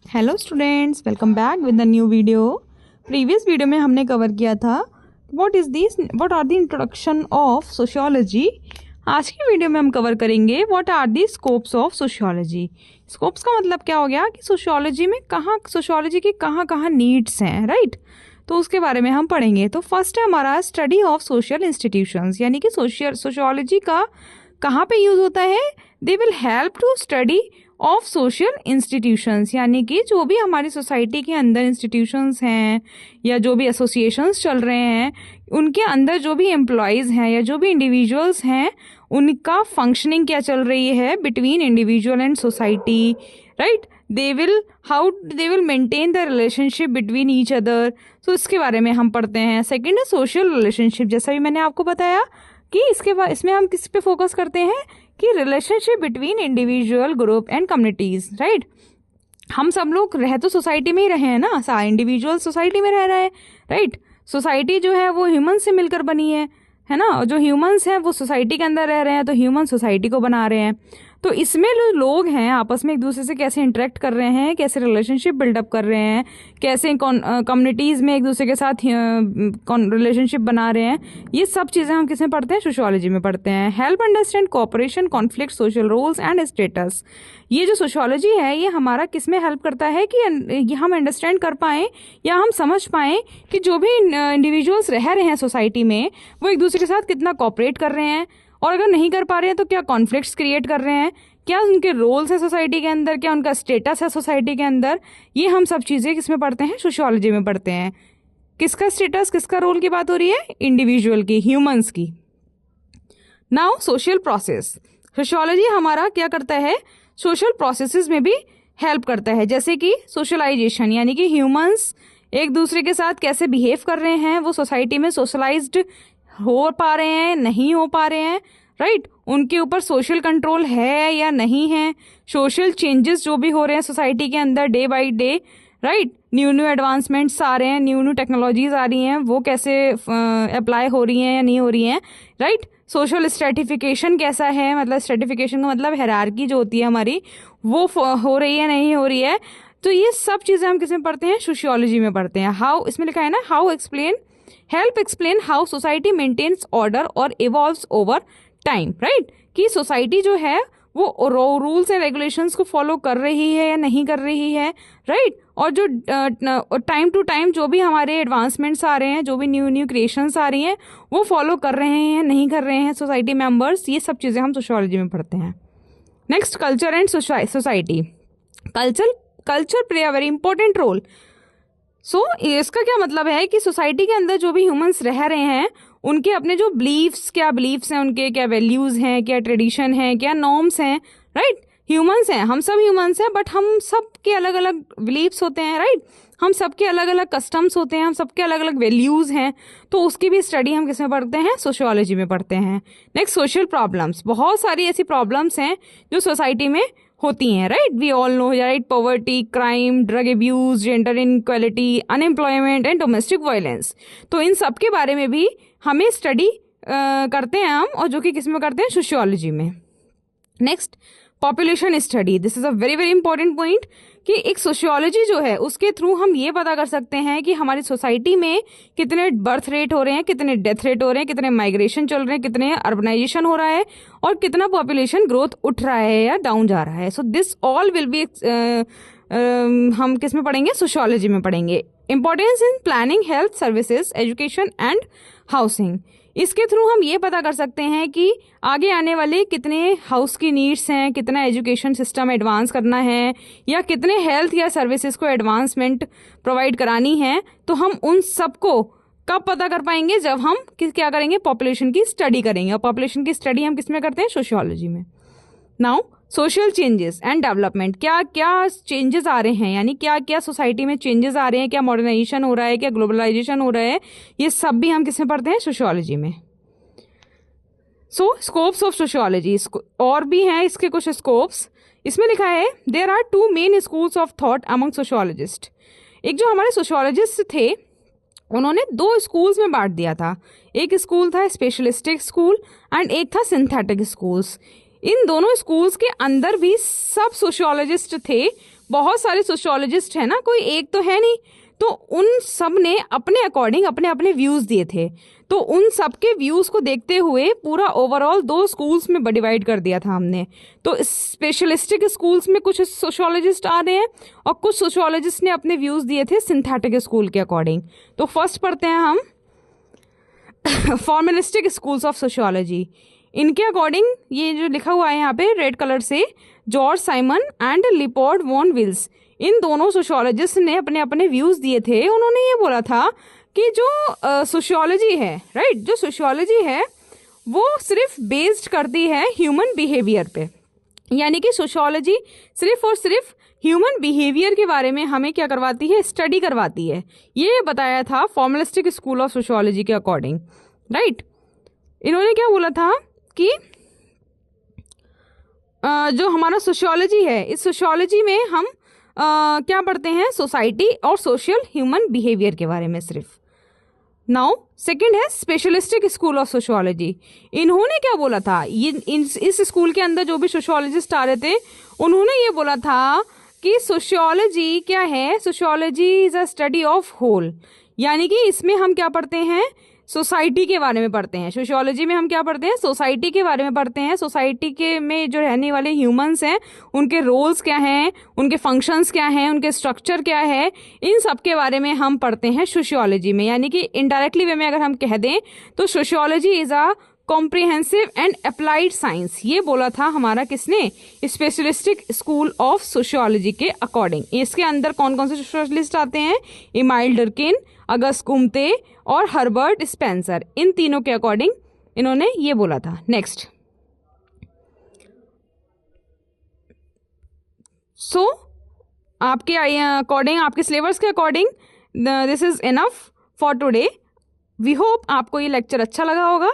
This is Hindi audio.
Hello students, welcome back with the new video. Previous video में हमने कवर किया था what are the introduction of sociology. आज की वीडियो में हम कवर करेंगे what are the scopes of sociology. Scopes का मतलब क्या हो गया कि सोशियोलॉजी में सोशियोलॉजी की कहाँ नीड्स हैं, राइट। तो उसके बारे में हम पढ़ेंगे। तो फर्स्ट है हमारा स्टडी ऑफ सोशल इंस्टीट्यूशंस, यानी कि सोशियोलॉजी का कहाँ पे यूज़ होता है। They will help to study of social institutions, यानी कि जो भी हमारी सोसाइटी के अंदर इंस्टीट्यूशंस हैं या जो भी एसोसिएशंस चल रहे हैं, उनके अंदर जो भी एम्प्लॉयज़ हैं या जो भी इंडिविजुअल्स हैं, उनका फंक्शनिंग क्या चल रही है between individual and society, right. They will maintain the relationship between each other. तो इसके बारे में हम पढ़ते हैं। सेकेंड है सोशल रिलेशनशिप। जैसा भी मैंने आपको बताया कि इसमें हम किस पे फोकस करते हैं कि relationship between individual, group and communities, right. हम सब लोग रह तो सोसाइटी में ही रहे हैं ना, सारे इंडिविजुअल सोसाइटी में रह रहे हैं, राइट। सोसाइटी जो है वो ह्यूमन से मिलकर बनी है ना। जो ह्यूमंस हैं वो सोसाइटी के अंदर रह रहे हैं, तो ह्यूमन सोसाइटी को बना रहे हैं। तो इसमें जो लोग हैं आपस में एक दूसरे से कैसे इंटरेक्ट कर रहे हैं, कैसे रिलेशनशिप बिल्डअप कर रहे हैं, कैसे कम्युनिटीज़ में एक दूसरे के साथ रिलेशनशिप बना रहे हैं, ये सब चीज़ें हम किसमें पढ़ते हैं, सोशियोलॉजी में पढ़ते हैं। Help understand cooperation, conflict, social roles and status. ये जो सोशियोलॉजी है ये हमारा किसमें हेल्प करता है कि हम अंडरस्टैंड कर पाएँ या हम समझ पाएँ कि जो भी इंडिविजुअल्स रह रहे हैं सोसाइटी में वो एक दूसरे के साथ कितना कोऑपरेट कर रहे हैं, और अगर नहीं कर पा रहे हैं तो क्या कॉन्फ्लिक्ट्स क्रिएट कर रहे हैं, क्या उनके रोल्स है सोसाइटी के अंदर, क्या उनका स्टेटस है सोसाइटी के अंदर। ये हम सब चीज़ें किसमें पढ़ते हैं, सोशियोलॉजी में पढ़ते हैं। किसका स्टेटस, किसका रोल की बात हो रही है, इंडिविजुअल की, ह्यूमंस की। Now social process. सोशियोलॉजी हमारा क्या करता है, सोशल प्रोसेसेस में भी हेल्प करता है। जैसे कि सोशलाइजेशन, यानी कि ह्यूमंस एक दूसरे के साथ कैसे बिहेव कर रहे हैं, वो सोसाइटी में सोशलाइज्ड हो पा रहे हैं, नहीं हो पा रहे हैं, राइट। उनके ऊपर सोशल कंट्रोल है या नहीं है। सोशल चेंजेस जो भी हो रहे हैं सोसाइटी के अंदर day by day, right. New advancements आ रहे हैं, न्यू टेक्नोलॉजीज आ रही हैं, वो कैसे अप्लाई हो रही हैं या नहीं हो रही हैं, राइट। सोशल स्ट्रेटिफिकेशन कैसा है, मतलब स्ट्रेटिफिकेशन का मतलब हायरार्की जो होती है हमारी, वो हो रही है नहीं हो रही है। तो ये सब चीज़ें हम किसमें पढ़ते हैं, सोशियोलॉजी में पढ़ते हैं। हाउ, इसमें लिखा है ना, help explain how society maintains order और इवॉल्व्स ओवर टाइम, राइट। कि सोसाइटी जो है वो रूल्स एंड रेगुलेशंस को फॉलो कर रही है या नहीं कर रही है, राइट। और जो टाइम टू टाइम जो भी हमारे एडवांसमेंट्स आ रहे हैं, जो भी न्यू क्रिएशंस आ रही हैं, वो फॉलो कर रहे हैं नहीं कर रहे हैं सोसाइटी मेंबर्स। ये सब चीज़ें हम सोशियोलॉजी में पढ़ते हैं। Next, culture and society. Culture play a very important role. इसका क्या मतलब है कि सोसाइटी के अंदर जो भी ह्यूमंस रह रहे हैं, उनके अपने जो क्या बिलीव्स हैं, उनके क्या वैल्यूज़ हैं, क्या ट्रेडिशन है, क्या नॉर्म्स हैं, राइट। ह्यूमंस हैं, हम सब ह्यूमंस हैं, बट हम सब के अलग अलग बिलीव्स होते हैं, राइट। हम सबके अलग अलग कस्टम्स होते हैं, हम सबके अलग अलग वैल्यूज़ हैं। तो उसकी भी स्टडी हम किसमें पढ़ते हैं, सोशियोलॉजी में पढ़ते हैं। Next, social problems. बहुत सारी ऐसी प्रॉब्लम्स हैं जो सोसाइटी में होती हैं, right. We all know, right. Poverty, crime, drug abuse, gender inequality, unemployment and domestic violence. तो इन सब के बारे में भी हमें स्टडी करते हैं हम, और जो कि किस में करते हैं, सोशियोलॉजी में। Next, population study. This is a very very important point कि एक सोशियोलॉजी जो है उसके थ्रू हम ये पता कर सकते हैं कि हमारी सोसाइटी में कितने बर्थ रेट हो रहे हैं, कितने डेथ रेट हो रहे हैं, कितने माइग्रेशन चल रहे हैं, कितने अर्बनाइजेशन हो रहा है, और कितना पॉपुलेशन ग्रोथ उठ रहा है या डाउन जा रहा है। So this all will be हम किस में पढ़ेंगे, सोशियोलॉजी में पढ़ेंगे। Importance in planning, health services, education and housing. इसके थ्रू हम ये पता कर सकते हैं कि आगे आने वाले कितने हाउस की नीड्स हैं, कितना एजुकेशन सिस्टम एडवांस करना है, या कितने हेल्थ या सर्विसेज को एडवांसमेंट प्रोवाइड करानी है। तो हम उन सबको कब पता कर पाएंगे, जब हम क्या करेंगे, पॉपुलेशन की स्टडी करेंगे। और पॉपुलेशन की स्टडी हम किस में करते हैं, सोशियोलॉजी में। Now, social changes and development. क्या क्या चेंजेस आ रहे हैं, यानी क्या क्या सोसाइटी में चेंजेस आ रहे हैं, क्या मॉडर्नाइजेशन हो रहा है, क्या ग्लोबलाइजेशन हो रहा है, ये सब भी हम किसमें पढ़ते हैं, सोशियोलॉजी में। Scopes of sociology. और भी हैं इसके कुछ स्कोप्स। इसमें लिखा है, there are two main schools of thought among sociologist. एक जो हमारे सोशियोलॉजिस्ट थे, उन्होंने दो स्कूल्स में बांट दिया था। एक स्कूल था स्पेशलिस्टिक स्कूल एंड एक था सिंथेटिक स्कूल्स। इन दोनों स्कूल्स के अंदर भी सब सोशियोलॉजिस्ट थे, बहुत सारे सोशियोलॉजिस्ट हैं ना, कोई एक तो है नहीं, तो उन सब ने अपने अकॉर्डिंग अपने अपने व्यूज़ दिए थे। तो उन सब के व्यूज़ को देखते हुए पूरा ओवरऑल 2 स्कूल्स में डिवाइड कर दिया था हमने। तो स्पेशलिस्टिक स्कूल्स में कुछ सोशियोलॉजिस्ट आ रहे हैं और कुछ सोशियोलॉजिस्ट ने अपने व्यूज़ दिए थे सिंथेटिक स्कूल के अकॉर्डिंग। तो फर्स्ट पढ़ते हैं हम फॉर्मलिस्टिक स्कूल्स ऑफ सोशियोलॉजी। इनके अकॉर्डिंग ये जो लिखा हुआ है यहाँ पे रेड कलर से, George Simmel and Leopold von Wiese, इन दोनों सोशियोलॉजिस्ट ने अपने अपने व्यूज़ दिए थे। उन्होंने ये बोला था कि जो सोशियोलॉजी है, राइट, जो सोशियोलॉजी है वो सिर्फ बेस्ड करती है ह्यूमन बिहेवियर पे, यानी कि सोशियोलॉजी सिर्फ और सिर्फ ह्यूमन बिहेवियर के बारे में हमें क्या करवाती है, स्टडी करवाती है। ये बताया था फॉर्मलिस्टिक स्कूल ऑफ सोशियोलॉजी के अकॉर्डिंग, राइट। इन्होंने क्या बोला था कि जो हमारा सोशियोलॉजी है, इस सोशियोलॉजी में हम क्या पढ़ते हैं, सोसाइटी और सोशल ह्यूमन बिहेवियर के बारे में सिर्फ। नाउ सेकंड है स्पेशलिस्टिक स्कूल ऑफ सोशियोलॉजी। इन्होंने क्या बोला था, ये इस स्कूल के अंदर जो भी सोशियोलॉजिस्ट आ रहे थे उन्होंने ये बोला था कि सोशियोलॉजी क्या है, sociology is a study of whole, यानी कि इसमें हम क्या पढ़ते हैं, सोसाइटी के बारे में पढ़ते हैं। सोशियोलॉजी में हम क्या पढ़ते हैं, सोसाइटी के बारे में पढ़ते हैं। सोसाइटी के में जो रहने वाले ह्यूमंस हैं उनके रोल्स क्या हैं, उनके फंक्शंस क्या हैं, उनके स्ट्रक्चर क्या है, इन सब के बारे में हम पढ़ते हैं सोशियोलॉजी में। यानी कि इनडायरेक्टली वे में अगर हम कह दें तो sociology is a comprehensive and applied science. ये बोला था हमारा किसने, स्पेशलिस्टिक स्कूल ऑफ सोशियोलॉजी के अकॉर्डिंग। इसके अंदर कौन कौन से सोशियोलॉजिस्ट आते हैं, इमाइल डर्किन, अगस्ट कुम्ते और हर्बर्ट स्पेंसर, इन तीनों के अकॉर्डिंग इन्होंने ये बोला था। नेक्स्ट, सो आपके अकॉर्डिंग, आपके सिलेबस के according this is enough for today. We hope आपको ये लेक्चर अच्छा लगा होगा।